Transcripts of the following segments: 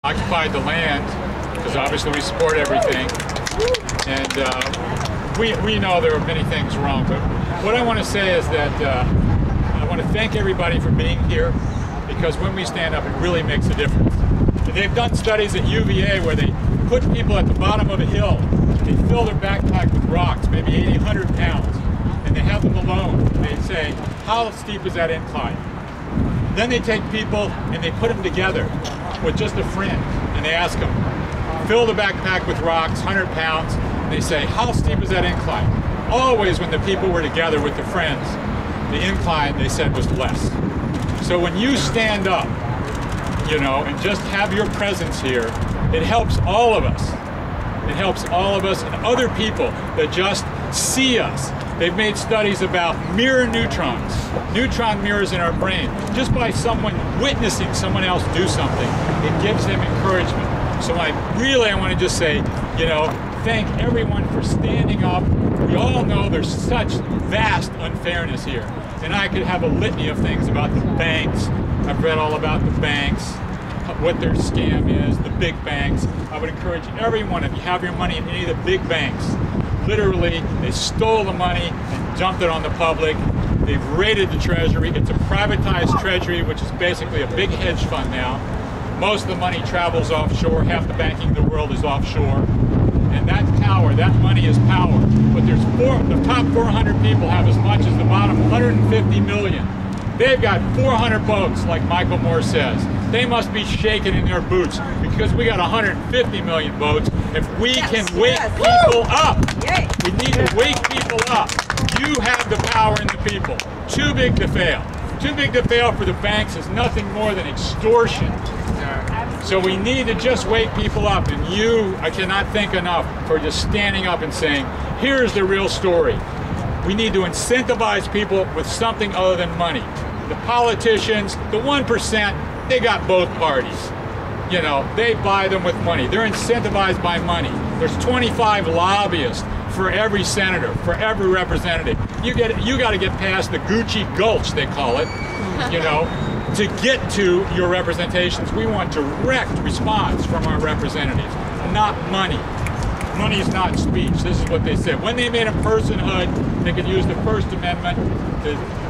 occupied the land because obviously we support everything, and we know there are many things wrong. But what I want to say is that I want to thank everybody for being here, because when we stand up, it really makes a difference. And they've done studies at UVA where they put people at the bottom of a hill. They fill their backpack with rocks, maybe 80, 100 pounds, and they have them alone. They say, how steep is that incline? Then they take people and they put them together with just a friend, and they ask them, fill the backpack with rocks, 100 pounds. And they say, how steep is that incline? Always when the people were together with the friends, the incline, they said, was less. So when you stand up, you know, and just have your presence here, it helps all of us. It helps all of us and other people that just see us. They've made studies about mirror neutrons, neutron mirrors in our brain. Just by someone witnessing someone else do something, it gives them encouragement. So I want to just say, you know, thank everyone for standing up. We all know there's such vast unfairness here. And I could have a litany of things about the banks. I've read all about the banks, what their scam is, the big banks. I would encourage everyone, if you have your money in any of the big banks, literally, they stole the money and dumped it on the public. They've raided the treasury. It's a privatized treasury, which is basically a big hedge fund now. Most of the money travels offshore. Half the banking in the world is offshore. And that power, that money is power. But there's the top 400 people have as much as the bottom 150 million. They've got 400 boats, like Michael Moore says. They must be shaking in their boots, because we got 150 million boats. If we can wake people up, we need to wake people up. You have the power in the people. Too big to fail. Too big to fail for the banks is nothing more than extortion. So we need to just wake people up, and I cannot thank enough for just standing up and saying, here's the real story. We need to incentivize people with something other than money. The politicians, the 1%, they got both parties. You know, they buy them with money. They're incentivized by money. There's 25 lobbyists for every senator, for every representative. You got to get past the Gucci Gulch, they call it, you know, to get to your representations. We want direct response from our representatives, not money. Money is not speech. This is what they said. When they made a personhood, they could use the First Amendment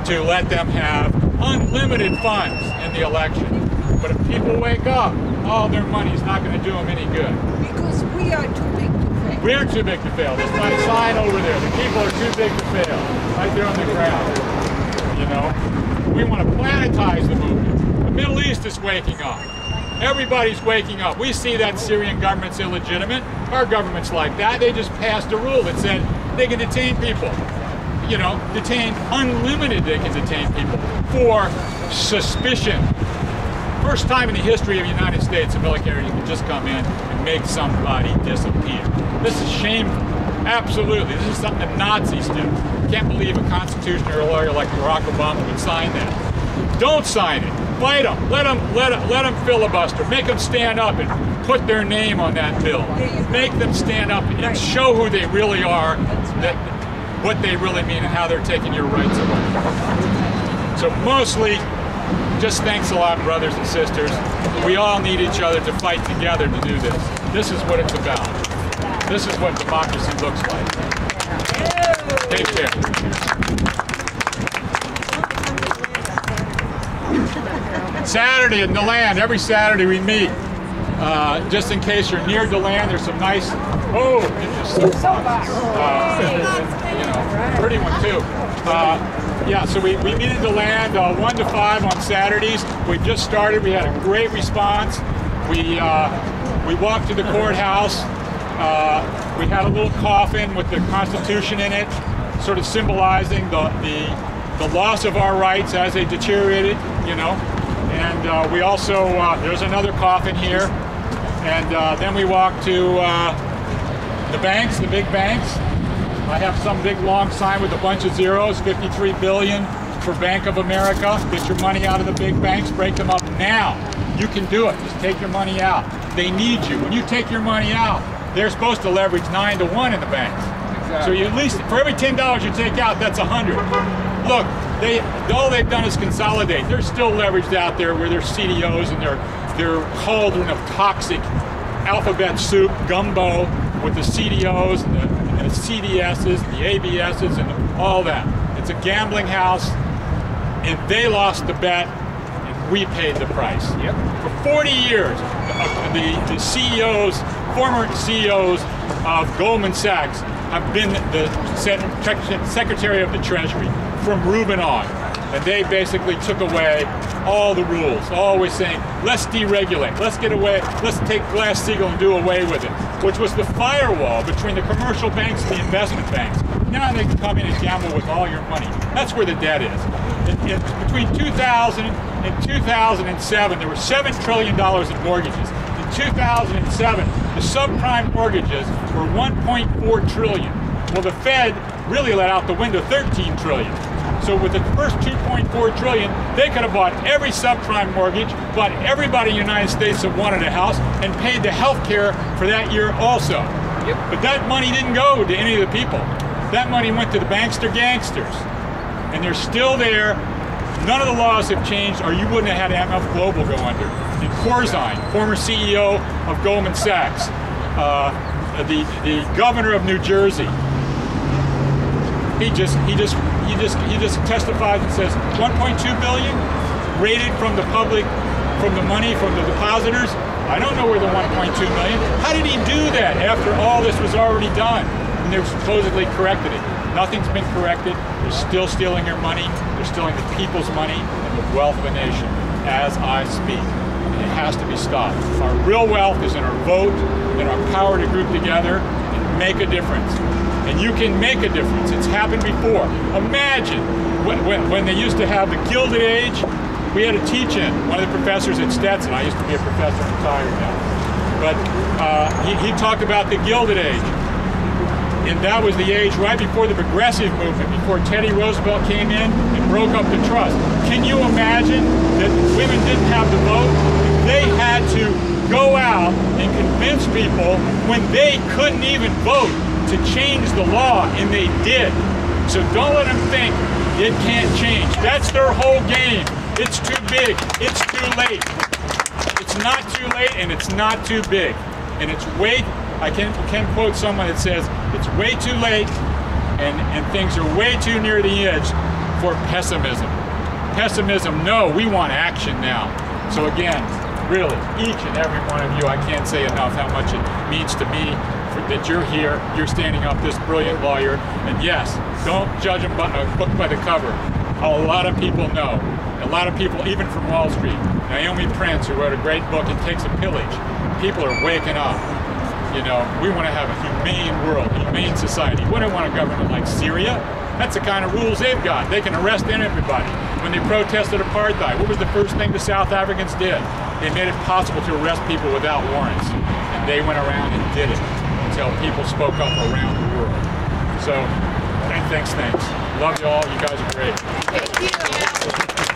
to let them have unlimited funds in the election. But if people wake up, all their money is not going to do them any good. Because we are too big to fail. We are too big to fail. There's my sign over there. The people are too big to fail. Right there on the ground. You know? We want to planetize the movement. The Middle East is waking up. Everybody's waking up. We see that Syrian government's illegitimate. Our government's like that. They just passed a rule that said they can detain people. You know, unlimited they can detain people for suspicion. First time in the history of the United States, the military can just come in and make somebody disappear. This is shameful. Absolutely. This is something that Nazis do. Can't believe a constitution or a lawyer like Barack Obama would sign that. Don't sign it. Fight them. Let them filibuster. Make them stand up and put their name on that bill. Make them stand up and show who they really are, what they really mean, and how they're taking your rights away. So mostly, just thanks a lot, brothers and sisters. We all need each other to fight together to do this. This is what it's about. This is what democracy looks like. Take care. Saturday at DeLand, every Saturday we meet. Just in case you're near DeLand, there's some nice, you know, pretty one too. Yeah, so we meet at DeLand 1 to 5 on Saturdays. We just started. We had a great response. We walked to the courthouse. We had a little coffin with the Constitution in it, sort of symbolizing the loss of our rights as they deteriorated, you know. And we also, there's another coffin here. And then we walked to the banks, the big banks. I have some big long sign with a bunch of zeros, 53 billion for Bank of America. Get your money out of the big banks, break them up now. You can do it, just take your money out. They need you. When you take your money out, they're supposed to leverage 9 to 1 in the banks. Exactly. So you at least, for every $10 you take out, that's 100. Look, all they've done is consolidate. They're still leveraged out there where their CDOs and their their cauldron of toxic alphabet soup, gumbo, with the CDOs and the CDSs, and the ABSs, and all that. It's a gambling house, and they lost the bet, and we paid the price. Yep. For 40 years, the CEOs, former CEOs of Goldman Sachs have been the Secretary of the Treasury from Reuben on. And they basically took away all the rules, always saying, let's deregulate, let's get away, let's take Glass-Steagall and do away with it, which was the firewall between the commercial banks and the investment banks. Now they can come in and gamble with all your money. That's where the debt is. Between 2000 and 2007, there were $7 trillion in mortgages. In 2007, the subprime mortgages were $1.4 trillion. Well, the Fed really let out the window $13 trillion. So with the first $2.4 trillion, they could have bought every subprime mortgage, bought everybody in the United States that wanted a house, and paid the health care for that year also. Yep. But that money didn't go to any of the people. That money went to the bankster gangsters. And they're still there. None of the laws have changed, or you wouldn't have had MF Global go under. And Corzine, former CEO of Goldman Sachs, the governor of New Jersey, he just testifies and says 1.2 billion rated from the public, from the money from the depositors. I don't know where the 1.2 million. How did he do that after all this was already done? And they've supposedly corrected it. Nothing's been corrected. They're still stealing your money. They're stealing the people's money and the wealth of a nation as I speak. And it has to be stopped. Our real wealth is in our vote, in our power to group together and make a difference. And you can make a difference. It's happened before. Imagine when they used to have the Gilded Age. We had a teach-in, one of the professors at Stetson. I used to be a professor, retired now. But he talked about the Gilded Age. And that was the age right before the progressive movement, before Teddy Roosevelt came in and broke up the trust. Can you imagine that women didn't have the vote? They had to go out and convince people when they couldn't even vote to change the law, and they did. So don't let them think it can't change. That's their whole game. It's too big. It's too late. It's not too late, and it's not too big. And it's way, I can quote someone that says, it's way too late, and things are way too near the edge for pessimism. Pessimism, no, we want action now. So again, really, each and every one of you, I can't say enough how much it means to me that you're here, you're standing up, this brilliant lawyer. And yes, don't judge a book by the cover. A lot of people know. A lot of people, even from Wall Street. Naomi Prince, who wrote a great book, It Takes a Pillage. People are waking up. You know, we want to have a humane world, humane society. We don't want a government like Syria. That's the kind of rules they've got. They can arrest everybody. When they protested apartheid, what was the first thing the South Africans did? They made it possible to arrest people without warrants. And they went around and did it until people spoke up around the world. So, thanks. Love you all. You guys are great. Thank you.